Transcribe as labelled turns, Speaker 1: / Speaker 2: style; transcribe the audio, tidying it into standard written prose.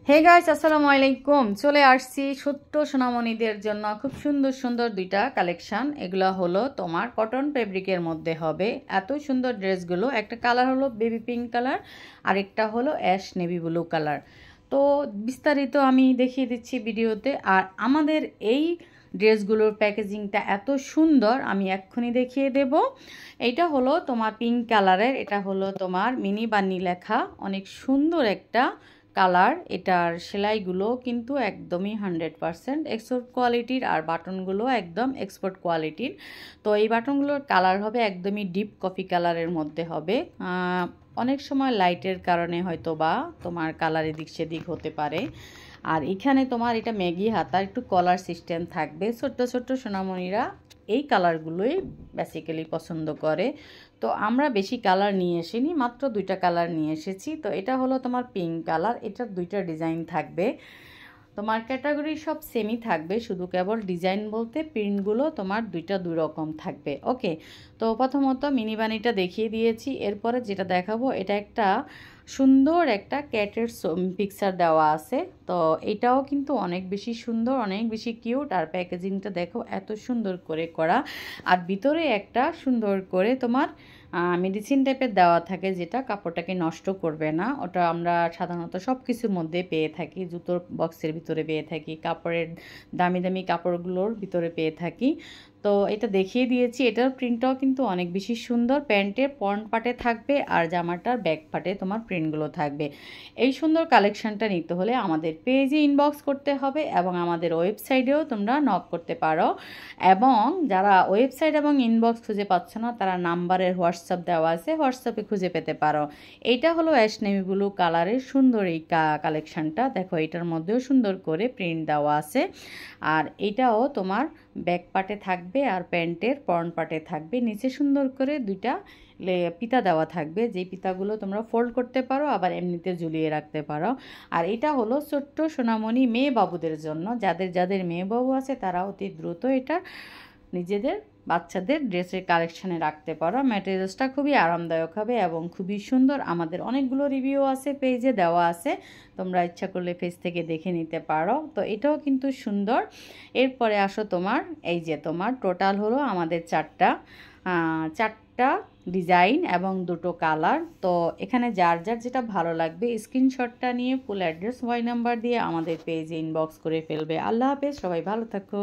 Speaker 1: Hey guys, আসসালামু আলাইকুম। চলে আসছি ছোট্ট সোনামণিদের জন্য খুব সুন্দর সুন্দর দুইটা কালেকশন। এগুলো হলো তোমার কটন ফেব্রিকের মধ্যে হবে। এত সুন্দর ড্রেসগুলো, একটা কালার হলো বেবি পিঙ্ক কালার, আরেকটা হলো অ্যাশ নেভি ব্লু কালার। তো বিস্তারিত আমি দেখিয়ে দিচ্ছি ভিডিওতে। আর আমাদের এই ড্রেসগুলোর প্যাকেজিংটা এত সুন্দর, আমি এক্ষুনি দেখিয়ে দেব। এইটা হলো তোমার পিঙ্ক কালারের, এটা হলো তোমার মিনি বান্নি লেখা, অনেক সুন্দর একটা কালার। এটার সেলাইগুলো কিন্তু একদমই 100% এক্সপোর্ট কোয়ালিটির, আর বাটনগুলো একদম এক্সপোর্ট কোয়ালিটির। তো এই বাটনগুলোর কালার হবে একদমই ডিপ কফি কালারের মধ্যে হবে। অনেক সময় লাইটের কারণে হয়তো বা তোমার কালার এদিক সেদিক হতে পারে। আর এখানে তোমার এটা ম্যাগি হাতা, একটু কলার সিস্টেম থাকবে। ছোট্ট ছোট্ট সোনামণিরা এই কালারগুলোই বেসিক্যালি পছন্দ করে। তো আমরা বেশি কালার নিয়ে এসিনি, মাত্র দুইটা কালার নিয়ে এসেছি। তো এটা হলো তোমার পিঙ্ক কালার, এটার দুইটা ডিজাইন থাকবে। তোমার ক্যাটাগরি সব সেমই থাকবে, শুধু কেবল ডিজাইন বলতে প্রিন্টগুলো তোমার দুইটা দুই রকম থাকবে। ওকে, তো প্রথমত মিনি বানিটা দেখিয়ে দিয়েছি। এরপরে যেটা দেখাবো, এটা একটা সুন্দর একটা ক্যাটের পিকচার দেওয়া আছে। তো এটাও কিন্তু অনেক বেশি সুন্দর, অনেক বেশি কিউট। আর প্যাকেজিংটা দেখো এত সুন্দর করে করা। আর ভিতরে একটা সুন্দর করে তোমার মেডিসিন টাইপের দেওয়া থাকে, যেটা কাপড়টাকে নষ্ট করবে না। ওটা আমরা সাধারণত সব কিছুর মধ্যে পেয়ে থাকি, জুতোর বক্সের ভিতরে পেয়ে থাকি, কাপড়ের দামি দামি কাপড়গুলোর ভিতরে পেয়ে থাকি। তো এটা দেখিয়ে দিয়েছি। এটার প্রিন্টটাও কিন্তু অনেক বেশি সুন্দর। প্যান্টের ফ্রন্ট পার্টে থাকবে আর জামাটার ব্যাক পার্টে তোমার প্রিন্টগুলো থাকবে। এই সুন্দর কালেকশনটা নিতে হলে আমাদের পেজে ইনবক্স করতে হবে এবং আমাদের ওয়েবসাইটেও তোমরা নক করতে পারো। এবং যারা ওয়েবসাইট এবং ইনবক্স খুঁজে পাচ্ছ না, তারা নাম্বারের হোয়াটসঅ্যাপ দেওয়া আছে, হোয়াটসঅ্যাপে খুঁজে পেতে পারো। এইটা হলো অ্যাশ নেভি ব্লু কালারের সুন্দর এই কালেকশনটা। দেখো এটার মধ্যেও সুন্দর করে প্রিন্ট দেওয়া আছে। আর এটাও তোমার ব্যাক পার্টে থাকবে আর প্যান্টের ফ্রন্ট পার্টে থাকবে। নিচে সুন্দর করে দুইটা পিতা দেওয়া থাকবে, যে পিতাগুলো তোমরা ফোল্ড করতে পারো, আবার এমনিতে ঝুলিয়ে রাখতে পারো। আর এটা হলো ছোট্ট সোনামণি মেয়ে বাবুদের জন্য। যাদের যাদের মেয়ে বাবু আছে তারা অতি দ্রুত এটা নিজেদের বাচ্চাদের ড্রেসের কালেকশানে রাখতে পারো। ম্যাটেরিয়ালসটা খুবই আরামদায়ক হবে এবং খুবই সুন্দর। আমাদের অনেকগুলো রিভিউ আছে, পেজে দেওয়া আছে, তোমরা ইচ্ছা করলে পেজ থেকে দেখে নিতে পারো। তো এটাও কিন্তু সুন্দর। এরপরে আসো তোমার এই যে তোমার টোটাল হলো আমাদের চারটা ডিজাইন এবং দুটো কালার। তো এখানে যার যার যেটা ভালো লাগবে স্ক্রিনশটটা নিয়ে ফুল অ্যাড্রেস, মোবাইল নাম্বার দিয়ে আমাদের পেজে ইনবক্স করে ফেলবে। আল্লাহ হাফেজ, সবাই ভালো থাকো।